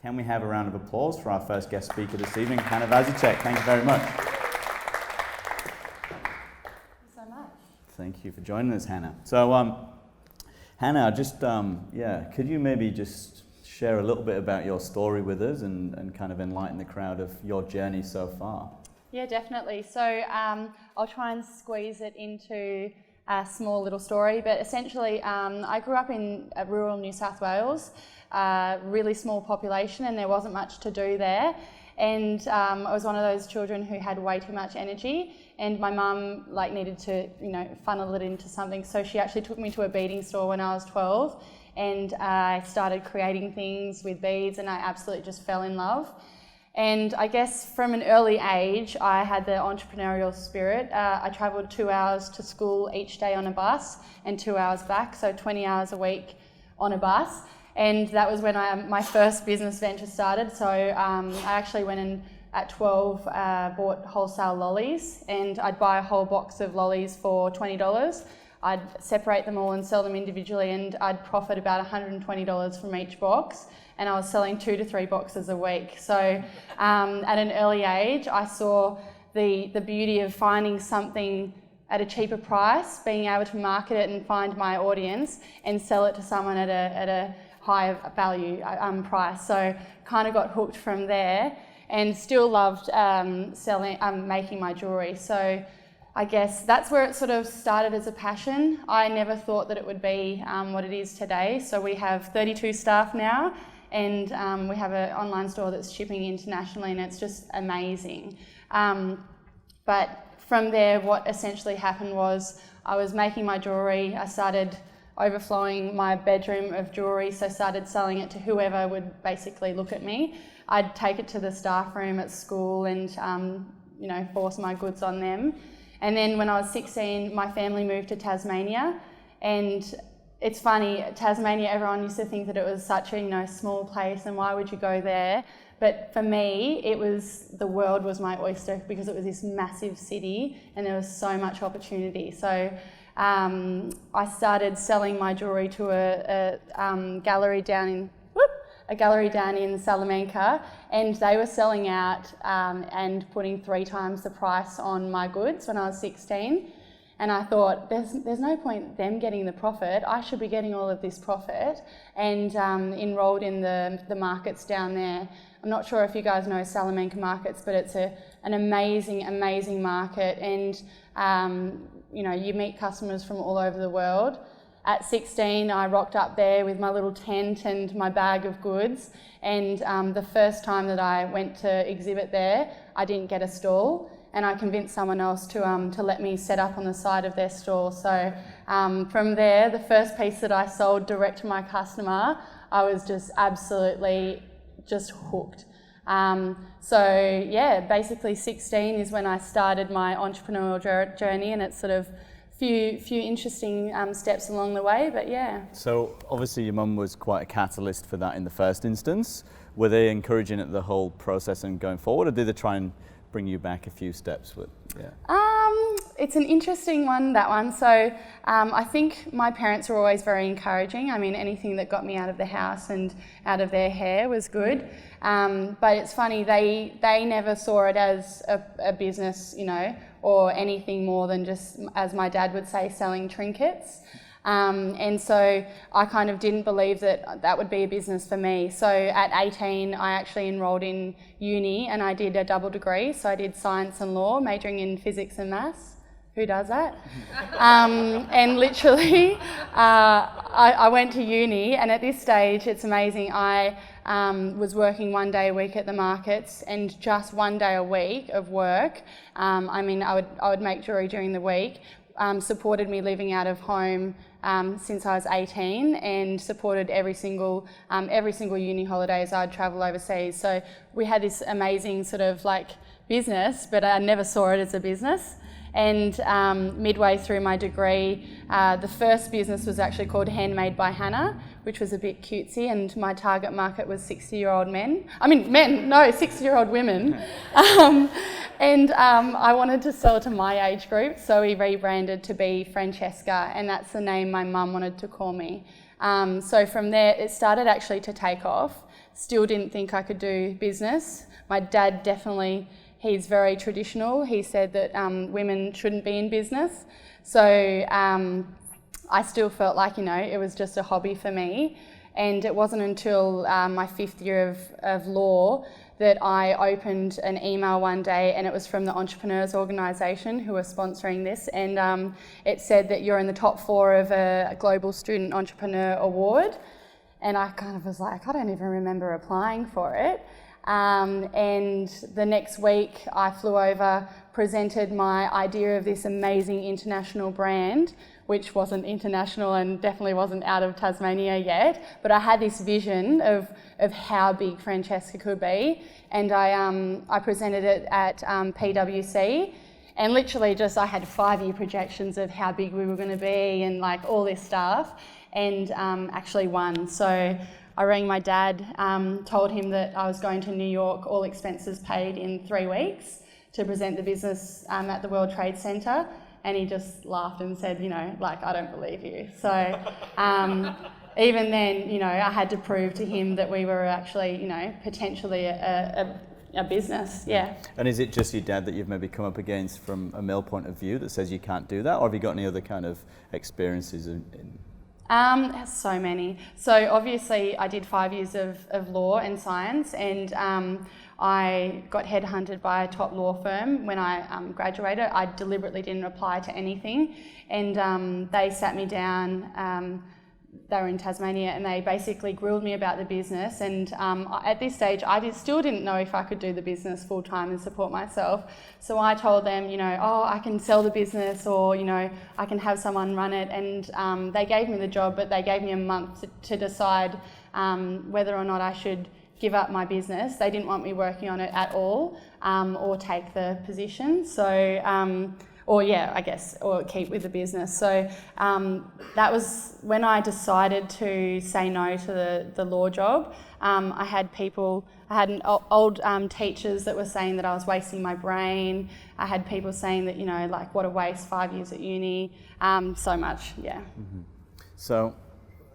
Can we have a round of applause for our first guest speaker this evening, Hannah Vasicek? Thank you very much. Thank you so much. Thank you for joining us, Hannah. So, Hannah, just, could you maybe just share a little bit about your story with us and kind of enlighten the crowd of your journey so far? Yeah, definitely. So I'll try and squeeze it into a small little story, but essentially I grew up in rural New South Wales, really small population, and there wasn't much to do there. And I was one of those children who had way too much energy, and my mum needed to, funnel it into something. So she actually took me to a beading store when I was 12, and I started creating things with beads, and I absolutely just fell in love. And I guess from an early age, I had the entrepreneurial spirit. I travelled 2 hours to school each day on a bus and 2 hours back, so 20 hours a week on a bus. And that was when my first business venture started. So I actually went and at 12 bought wholesale lollies, and I'd buy a whole box of lollies for $20. I'd separate them all and sell them individually, and I'd profit about $120 from each box. And I was selling 2 to 3 boxes a week. So at an early age, I saw the beauty of finding something at a cheaper price, being able to market it and find my audience and sell it to someone at a higher value price. So kind of got hooked from there, and still loved making my jewellery. So I guess that's where it sort of started as a passion. I never thought that it would be what it is today. So we have 32 staff now, and we have an online store that's shipping internationally, and it's just amazing. But from there, what essentially happened was I was making my jewellery. I started overflowing my bedroom of jewellery, so started selling it to whoever would basically look at me. I'd take it to the staff room at school and force my goods on them. And then when I was 16, my family moved to Tasmania, and it's funny, Tasmania, everyone used to think that it was such a small place and why would you go there? But for me, the world was my oyster, because it was this massive city and there was so much opportunity. So I started selling my jewellery to a gallery down in Salamanca, and they were selling out and putting 3 times the price on my goods when I was 16. And I thought, there's no point them getting the profit. I should be getting all of this profit, and enrolled in the markets down there. I'm not sure if you guys know Salamanca markets, but it's an amazing, amazing market, and you meet customers from all over the world. At 16, I rocked up there with my little tent and my bag of goods, and the first time that I went to exhibit there, I didn't get a stall, and I convinced someone else to let me set up on the side of their stall. So from there, the first piece that I sold direct to my customer, I was just absolutely just hooked. Basically 16 is when I started my entrepreneurial journey, and it's sort of few interesting steps along the way, but yeah. So obviously your mum was quite a catalyst for that in the first instance. Were they encouraging it the whole process and going forward, or did they try and bring you back a few steps with? Yeah. It's an interesting one, that one. So I think my parents were always very encouraging. I mean, anything that got me out of the house and out of their hair was good. But it's funny, they never saw it as a business, or anything more than just, as my dad would say, selling trinkets. And so I kind of didn't believe that would be a business for me. So at 18, I actually enrolled in uni, and I did a double degree. So I did science and law, majoring in physics and maths. Who does that? And literally, I went to uni, and at this stage, it's amazing. I was working 1 day a week at the markets, and just 1 day a week of work. I would make jewellery during the week. Supported me living out of home since I was 18, and supported every single uni holidays I'd travel overseas. So we had this amazing sort of business, but I never saw it as a business. And midway through my degree, the first business was actually called Handmade by Hannah, which was a bit cutesy, and my target market was 60-year-old men. 60-year-old women. And I wanted to sell to my age group, so we rebranded to be Francesca, and that's the name my mum wanted to call me. So from there, it started actually to take off. still didn't think I could do business. My dad definitely, he's very traditional. He said that women shouldn't be in business. So I still felt like, it was just a hobby for me. And it wasn't until my 5th year of law that I opened an email one day, and it was from the Entrepreneurs Organisation who were sponsoring this, and it said that you're in the top 4 of a Global Student Entrepreneur Award. And I kind of was like, I don't even remember applying for it. And the next week I flew over, presented my idea of this amazing international brand, which wasn't international and definitely wasn't out of Tasmania yet, but I had this vision of how big Francesca could be, and I presented it at PwC, and literally just I had 5-year projections of how big we were going to be and like all this stuff, and actually won. So I rang my dad, told him that I was going to New York, all expenses paid, in 3 weeks to present the business at the World Trade Center. And he just laughed and said, I don't believe you. So even then, I had to prove to him that we were actually, potentially a business, yeah. And is it just your dad that you've maybe come up against from a male point of view that says you can't do that? Or have you got any other kind of experiences in so many. So obviously I did 5 years of law and science, and I got headhunted by a top law firm when I graduated. I deliberately didn't apply to anything, and they sat me down. They were in Tasmania, and they basically grilled me about the business, and at this stage I still didn't know if I could do the business full time and support myself. So I told them, I can sell the business, or I can have someone run it, and they gave me the job, but they gave me a month to decide whether or not I should give up my business. They didn't want me working on it at all, or take the position. So or keep with the business. So that was when I decided to say no to the law job. I had old teachers that were saying that I was wasting my brain. I had people saying that, what a waste, 5 years at uni, so much, yeah. Mm-hmm. So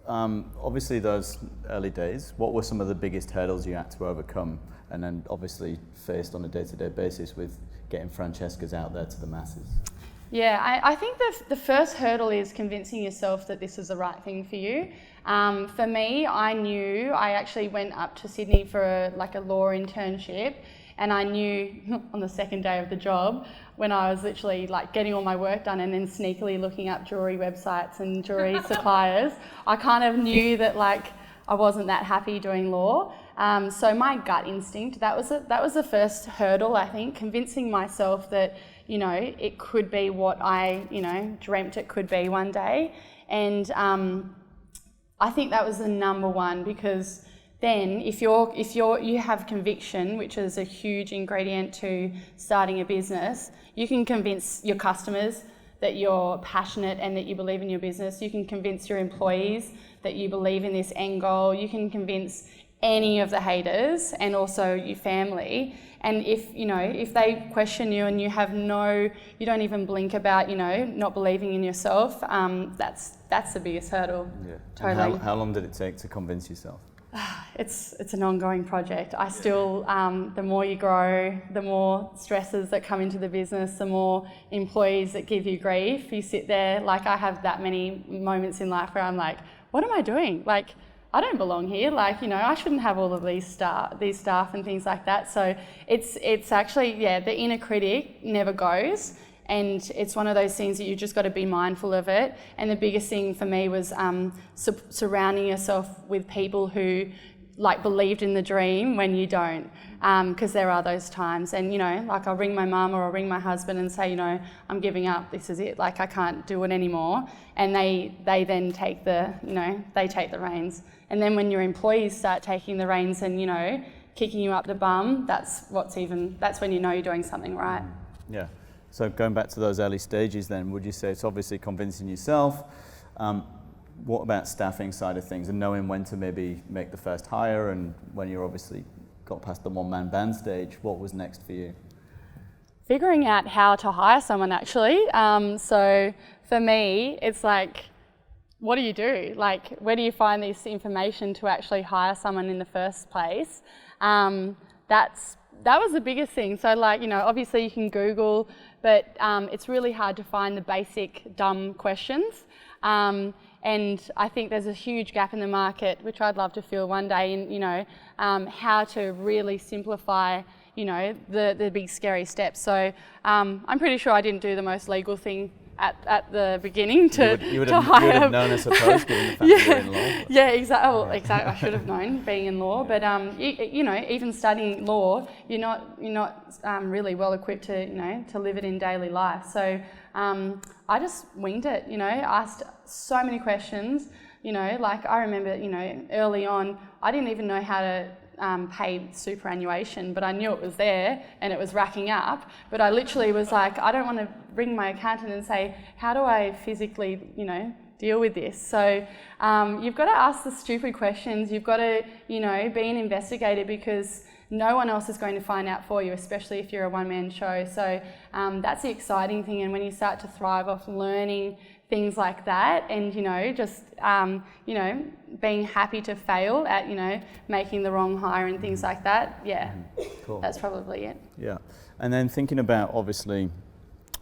obviously those early days, what were some of the biggest hurdles you had to overcome, and then obviously faced on a day-to-day basis with getting Francesca's out there to the masses? Yeah, I think the first hurdle is convincing yourself that this is the right thing for you. For me, I actually went up to Sydney for a law internship, and I knew on the second day of the job, when I was literally getting all my work done and then sneakily looking up jewellery websites and jewellery suppliers, I kind of knew that I wasn't that happy doing law. So my gut instinct, that was the first hurdle, I think, convincing myself that, it could be what I, dreamt it could be one day. And I think that was the number one, because then if you have conviction, which is a huge ingredient to starting a business, you can convince your customers that you're passionate and that you believe in your business. You can convince your employees that you believe in this end goal. You can convince any of the haters, and also your family. And if they question you and you don't even blink about, not believing in yourself, that's the biggest hurdle. Yeah. Totally. And how long did it take to convince yourself? It's an ongoing project. I still, the more you grow, the more stresses that come into the business, the more employees that give you grief. You sit there, I have that many moments in life where I'm like, what am I doing? I don't belong here. I shouldn't have all of these staff and things like that. So it's actually, the inner critic never goes. And it's one of those things that you just got to be mindful of it. And the biggest thing for me was surrounding yourself with people who believed in the dream when you don't, because there are those times. And I'll ring my mum or I'll ring my husband and say, I'm giving up. This is it. I can't do it anymore. And they then take they take the reins. And then when your employees start taking the reins and kicking you up the bum, that's when you're doing something right. Yeah. So going back to those early stages then, would you say it's obviously convincing yourself? What about staffing side of things and knowing when to maybe make the first hire, and when you're obviously got past the one-man band stage, what was next for you? Figuring out how to hire someone, actually. So for me, it's what do you do? Like, where do you find this information to actually hire someone in the first place? That was the biggest thing. So like, obviously you can Google, but it's really hard to find the basic dumb questions. And I think there's a huge gap in the market, which I'd love to fill one day, in how to really simplify the big scary steps. So I'm pretty sure I didn't do the most legal thing at the beginning to hire. You would have known, I suppose, given the fact that you're in law. Yeah, exactly. Well, exactly. I should have known, being in law. But even studying law, you're not really well equipped to live it in daily life. So I just winged it. Asked so many questions. Like I remember, early on, I didn't even know how to pay superannuation, but I knew it was there and it was racking up. But I literally was like, I don't want to ring my accountant and say, how do I physically, deal with this? So you've got to ask the stupid questions. You've got to, be an investigator, because no one else is going to find out for you, especially if you're a one-man show. So that's the exciting thing. And when you start to thrive off learning things like that, and just being happy to fail at making the wrong hire and things like that, Cool. That's probably it. Yeah. And then thinking about, obviously,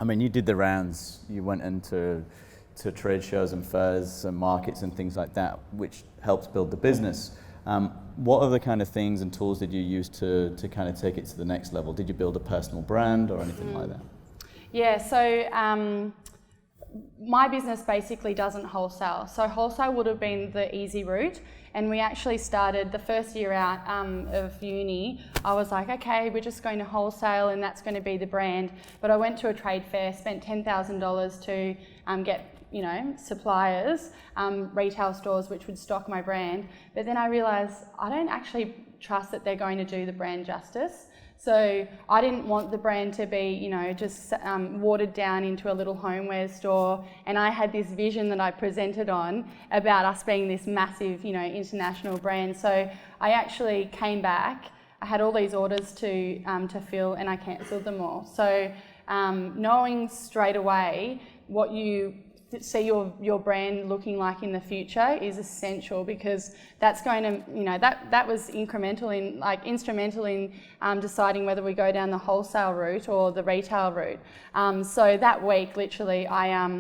you did the rounds, you went into trade shows and fairs and markets and things like that, which helps build the business. What other kind of things and tools did you use to kind of take it to the next level? Did you build a personal brand or anything like that? Yeah, so my business basically doesn't wholesale. So wholesale would have been the easy route. And we actually started the first year out of uni. I was like, okay, we're just going to wholesale and that's going to be the brand. But I went to a trade fair, spent $10,000 to get suppliers, retail stores which would stock my brand. But then I realised I don't actually trust that they're going to do the brand justice. So I didn't want the brand to be, just watered down into a little homeware store. And I had this vision that I presented on about us being this massive, international brand. So I actually came back. I had all these orders to fill, and I cancelled them all. So knowing straight away what you see your brand looking like in the future is essential, because that's going to, that was instrumental in deciding whether we go down the wholesale route or the retail route. So that week, literally, I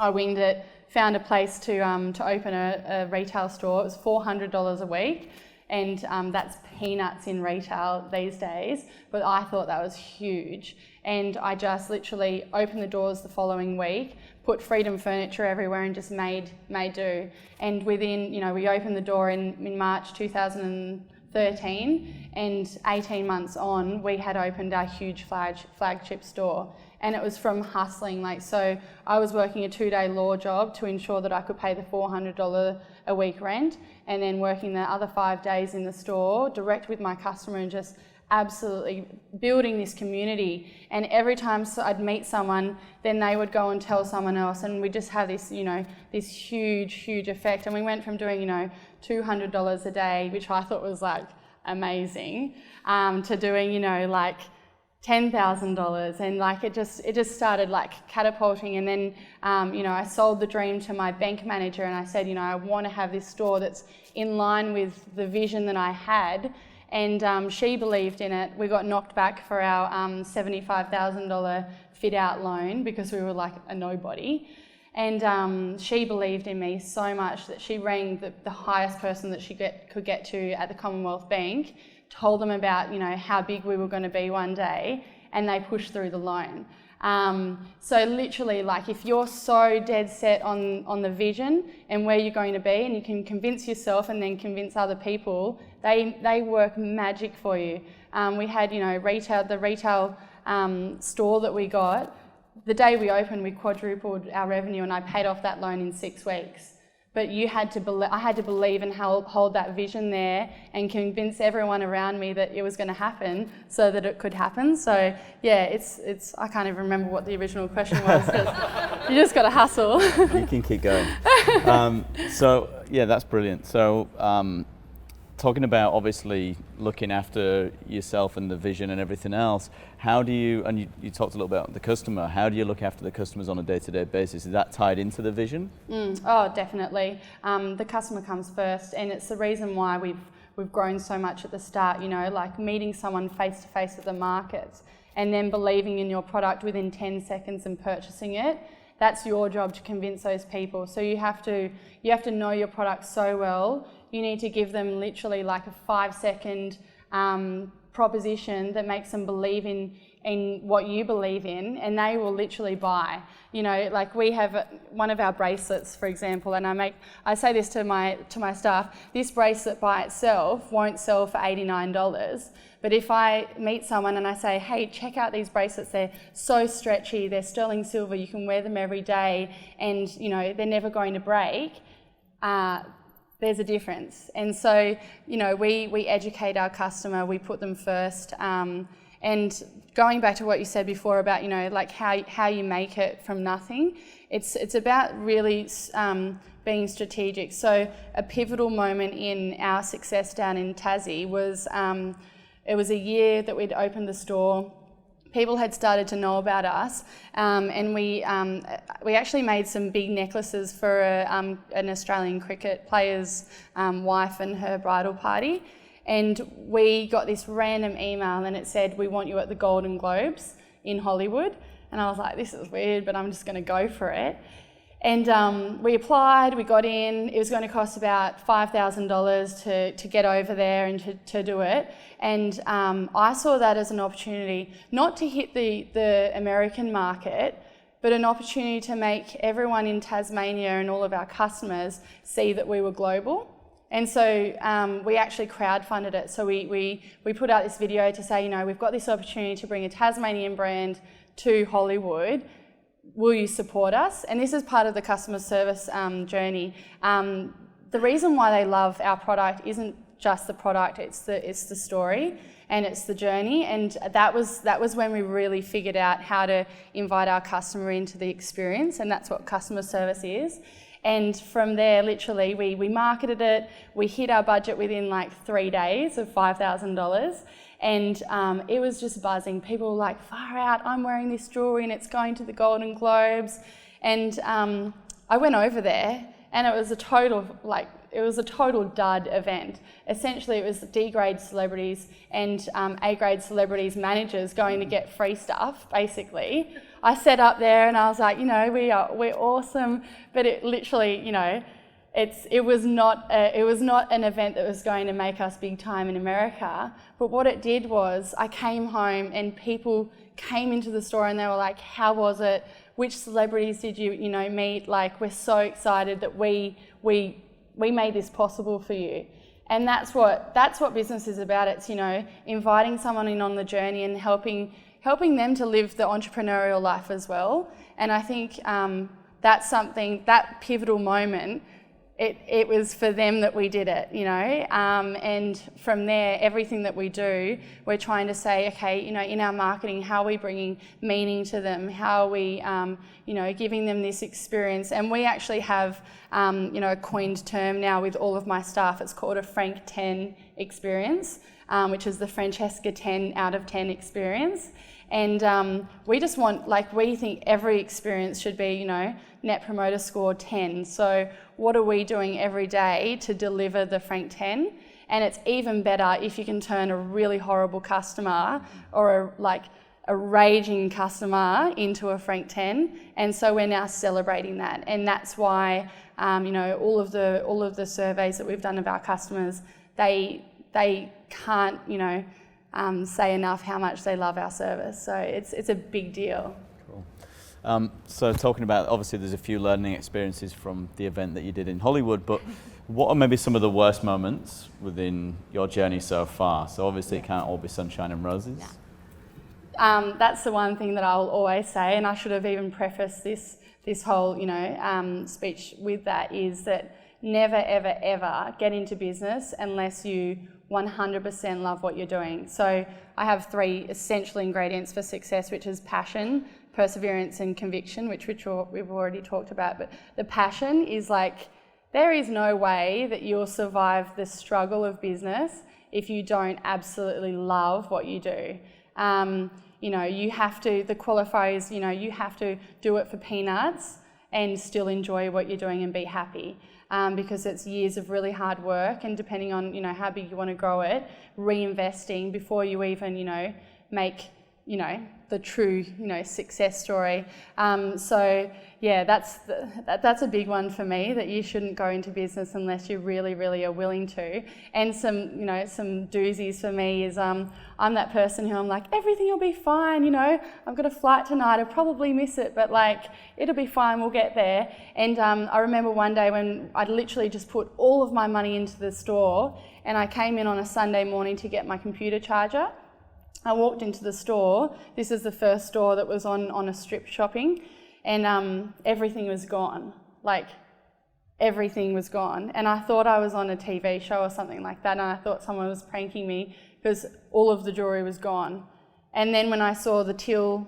winged it, found a place to open a retail store. It was $400 a week. And that's peanuts in retail these days, but I thought that was huge. And I just literally opened the doors the following week, put Freedom Furniture everywhere, and just made do. And within, we opened the door in March 2013, and 18 months on, we had opened our huge flagship store. And it was from hustling. So I was working a 2-day law job to ensure that I could pay the $400 a week rent, and then working the other 5 days in the store, direct with my customer, and just absolutely building this community. And every time I'd meet someone, then they would go and tell someone else, and we just have this, this huge effect. And we went from doing, $200 a day, which I thought was like amazing, to doing, $10,000, and it just started catapulting. And then I sold the dream to my bank manager, and I said, I want to have this store that's in line with the vision that I had. And she believed in it. We got knocked back for our $75,000 fit out loan because we were like a nobody. And she believed in me so much that she rang the highest person that she could get to at the Commonwealth Bank, told them about how big we were going to be one day, and they pushed through the loan. So literally, if you're so dead set on the vision and where you're going to be, and you can convince yourself and then convince other people, they work magic for you. We had the retail store that we got. The day we opened, we quadrupled our revenue, and I paid off that loan in 6 weeks. But I had to believe and hold that vision there, and convince everyone around me that it was going to happen, so that it could happen. So yeah, it's I can't even remember what the original question was, because you just got to hustle. You can keep going. So yeah, that's brilliant. So talking about obviously looking after yourself and the vision and everything else, how do you, and you talked a little bit about the customer, how do you look after the customers on a day-to-day basis? Is that tied into the vision? Oh, definitely. The customer comes first, and it's the reason why we've grown so much at the start, like meeting someone face to face at the markets and then believing in your product within 10 seconds and purchasing it. That's your job to convince those people. So you have to know your product so well. You need to give them literally like a 5-second proposition that makes them believe in what you believe in, and they will literally buy. Like we have one of our bracelets, for example, and I say this to my staff, this bracelet by itself won't sell for $89. But if I meet someone and I say, hey, check out these bracelets, they're so stretchy, they're sterling silver, you can wear them every day, and they're never going to break, there's a difference. And so, we educate our customer, we put them first. And going back to what you said before about, like how you make it from nothing, it's about really being strategic. So a pivotal moment in our success down in Tassie was, it was a year that we'd opened the store. People had started to know about us, and we actually made some big necklaces for an Australian cricket player's wife and her bridal party. And we got this random email and it said, we want you at the Golden Globes in Hollywood. And I was like, this is weird, but I'm just going to go for it. And we applied, we got in. It was going to cost about $5,000 to get over there and to do it. And I saw that as an opportunity, not to hit the American market, but an opportunity to make everyone in Tasmania and all of our customers see that we were global. And so we actually crowdfunded it. So we put out this video to say, we've got this opportunity to bring a Tasmanian brand to Hollywood. Will you support us? And this is part of the customer service journey. The reason why they love our product isn't just the product, it's the story and it's the journey. And that was when we really figured out how to invite our customer into the experience, and that's what customer service is. And from there, literally, we marketed it. We hit our budget within like 3 days of $5,000. And it was just buzzing. People were like, far out, I'm wearing this jewellery and it's going to the Golden Globes. And I went over there and it was a total dud event. Essentially, it was D-grade celebrities and A-grade celebrities managers going to get free stuff, basically. I sat up there and I was like, we're awesome, but it literally, it was not an event that was going to make us big time in America. But what it did was, I came home and people came into the store and they were like, how was it? Which celebrities did you meet? Like, we're so excited that we made this possible for you. And that's what business is about. It's, inviting someone in on the journey and helping them to live the entrepreneurial life as well. And I think that's something, that pivotal moment, it was for them that we did it, and from there, everything that we do, we're trying to say, okay, in our marketing, how are we bringing meaning to them? How are we, giving them this experience? And we actually have, a coined term now with all of my staff. It's called a Frank 10 experience, which is the Francesca 10 out of 10 experience. And we just want, we think every experience should be, Net Promoter Score 10. So what are we doing every day to deliver the Frank 10? And it's even better if you can turn a really horrible customer or a raging customer into a Frank 10. And so we're now celebrating that. And that's why, all of the surveys that we've done of our customers, they can't, say enough how much they love our service. So it's a big deal. Cool. So talking about, obviously there's a few learning experiences from the event that you did in Hollywood, but what are maybe some of the worst moments within your journey so far? So obviously it can't all be sunshine and roses. No. That's the one thing that I'll always say, and I should have even prefaced this whole speech with that, is that never, ever, ever get into business unless you 100% love what you're doing. So I have 3 essential ingredients for success, which is passion, perseverance and conviction, which we've already talked about. But the passion is there is no way that you'll survive the struggle of business if you don't absolutely love what you do. You have to, the qualifiers, you have to do it for peanuts and still enjoy what you're doing and be happy. Because it's years of really hard work, and depending on, how big you want to grow it, reinvesting before you even, make, the true, success story. So yeah, that's a big one for me, that you shouldn't go into business unless you really, really are willing to. And some doozies for me is, I'm that person who I'm like, everything will be fine, I've got a flight tonight, I'll probably miss it, but it'll be fine, we'll get there. And I remember one day when I'd literally just put all of my money into the store, and I came in on a Sunday morning to get my computer charger. I walked into the store. This is the first store that was on a strip shopping, and everything was gone. Everything was gone. And I thought I was on a TV show or something like that, and I thought someone was pranking me because all of the jewellery was gone. And then when I saw the till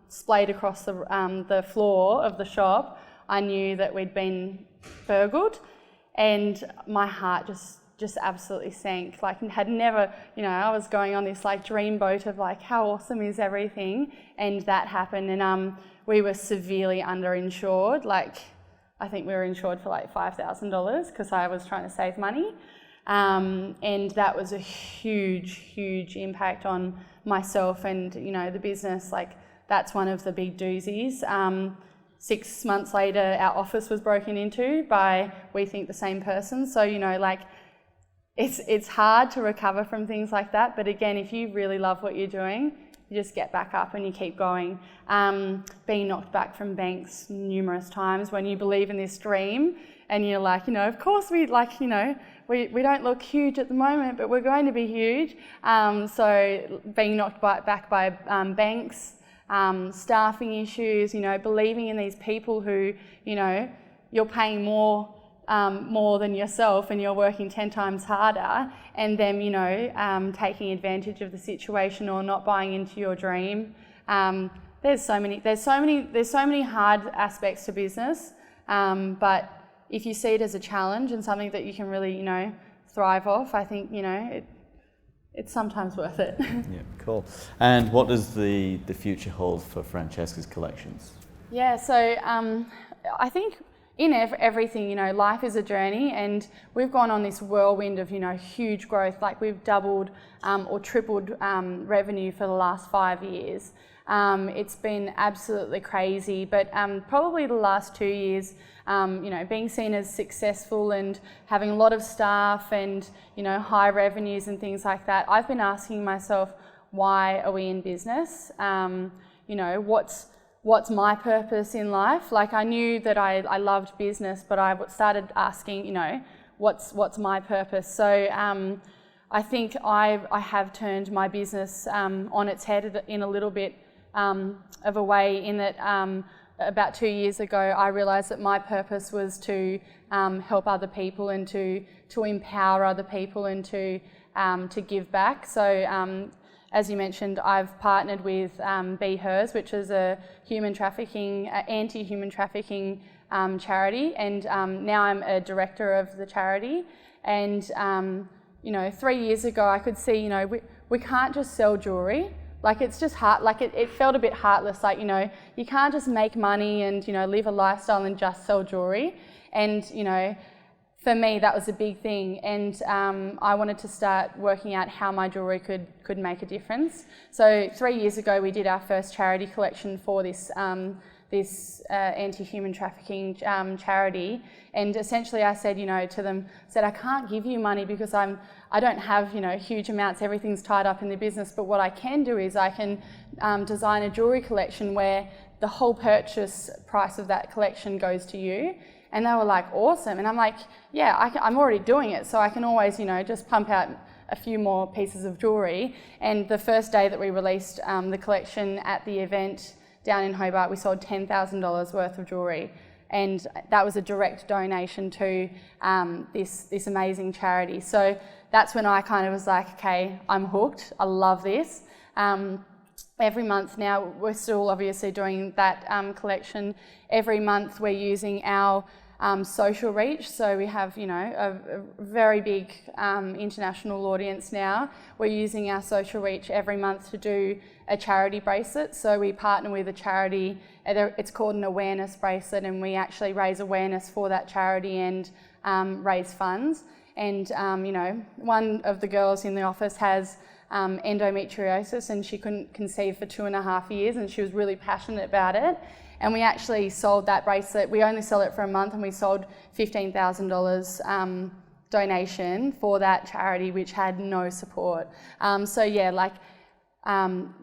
splayed across the floor of the shop, I knew that we'd been burgled, and my heart just absolutely sank. Had never, I was going on this dreamboat of how awesome is everything, and that happened, and we were severely underinsured. I think we were insured for $5,000 because I was trying to save money, and that was a huge impact on myself and the business. That's one of the big doozies. 6 months later, our office was broken into by, we think, the same person. So it's hard to recover from things like that, but again, if you really love what you're doing, you just get back up and you keep going. Being knocked back from banks numerous times when you believe in this dream, and you're of course we don't look huge at the moment, but we're going to be huge. So being knocked back by banks, staffing issues, believing in these people who, you're paying more than yourself, and you're working 10 times harder, and them, taking advantage of the situation or not buying into your dream. There's so many hard aspects to business, but if you see it as a challenge and something that you can really, thrive off, I think, it's sometimes worth it. Yeah, cool. And what does the future hold for Francesca's collections? Yeah, so I think in everything, life is a journey, and we've gone on this whirlwind of, huge growth. We've doubled or tripled revenue for the last 5 years. It's been absolutely crazy, but probably the last 2 years, being seen as successful and having a lot of staff and, high revenues and things like that, I've been asking myself, why are we in business? What's my purpose in life? I knew that I loved business, but I started asking, what's my purpose? So I think I have turned my business on its head in a little bit of a way, in that about 2 years ago I realised that my purpose was to help other people and to empower other people and to give back. So as you mentioned, I've partnered with Be Hers, which is a anti-human trafficking charity, and now I'm a director of the charity. And 3 years ago I could see, we can't just sell jewellery. It's just hard. It felt a bit heartless. You can't just make money and live a lifestyle and just sell jewellery. And for me, that was a big thing, and I wanted to start working out how my jewellery could make a difference. So 3 years ago, we did our first charity collection for this anti-human trafficking charity, and essentially I said, to them, I can't give you money because I don't have huge amounts. Everything's tied up in the business. But what I can do is I can design a jewellery collection where the whole purchase price of that collection goes to you. And they were awesome. And I'm yeah, I'm already doing it, so I can always, just pump out a few more pieces of jewellery. And the first day that we released the collection at the event down in Hobart, we sold $10,000 worth of jewellery. And that was a direct donation to this amazing charity. So that's when I kind of was okay, I'm hooked. I love this. Every month now, we're still obviously doing that collection. Every month we're using our social reach. So we have, you know, a very big international audience now. We're using our social reach every month to do a charity bracelet. So we partner with a charity, it's called an awareness bracelet, and we actually raise awareness for that charity and raise funds. And, you know, one of the girls in the office has endometriosis, and she couldn't conceive for 2.5 years, and she was really passionate about it. And we actually sold that bracelet. We only sold it for a month, and we sold $15,000 donation for that charity, which had no support. So yeah, like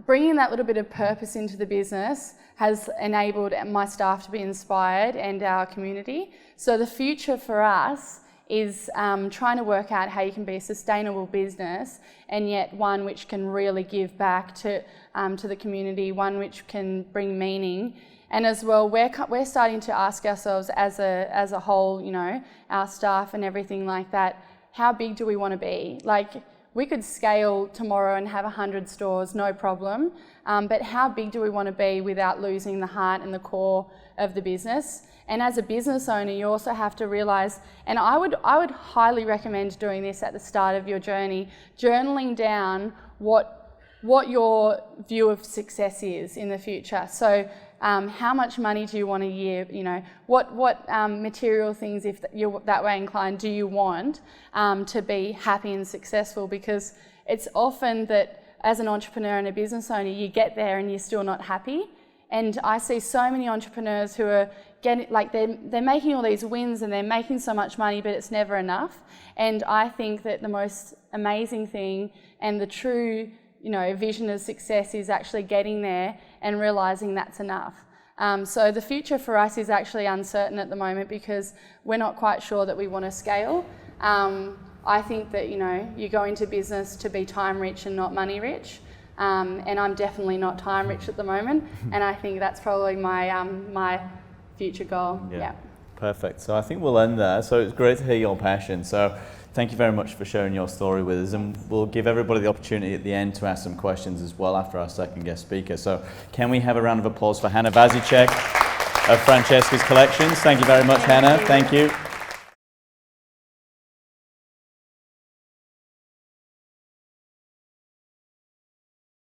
bringing that little bit of purpose into the business has enabled my staff to be inspired and our community. So the future for us is trying to work out how you can be a sustainable business, and yet one which can really give back to the community, one which can bring meaning. And as well, we're starting to ask ourselves as a whole, you know, our staff and everything like that, how big do we want to be? Like, we could scale tomorrow and have 100 stores, no problem, but how big do we want to be without losing the heart and the core of the business? And as a business owner, you also have to realise, and I would highly recommend doing this at the start of your journey, journaling down what your view of success is in the future. So how much money do you want a year? You know, what material things, if you're that way inclined, do you want to be happy and successful? Because it's often that as an entrepreneur and a business owner, you get there and you're still not happy. And I see so many entrepreneurs who are getting, like, they're making all these wins and they're making so much money, but it's never enough. And I think that the most amazing thing and the true, you know, vision of success is actually getting there and realising that's enough. So the future for us is actually uncertain at the moment because we're not quite sure that we want to scale. I think that, you know, you go into business to be time rich and not money rich. And I'm definitely not time rich at the moment, and I think that's probably my my future goal. Yeah. Perfect. So I think we'll end there. So it's great to hear your passion. So thank you very much for sharing your story with us, and we'll give everybody the opportunity at the end to ask some questions as well after our second guest speaker. So can we have a round of applause for Hannah Vasicek of Francesca's Collections? Thank you very much, Hannah. Thank you.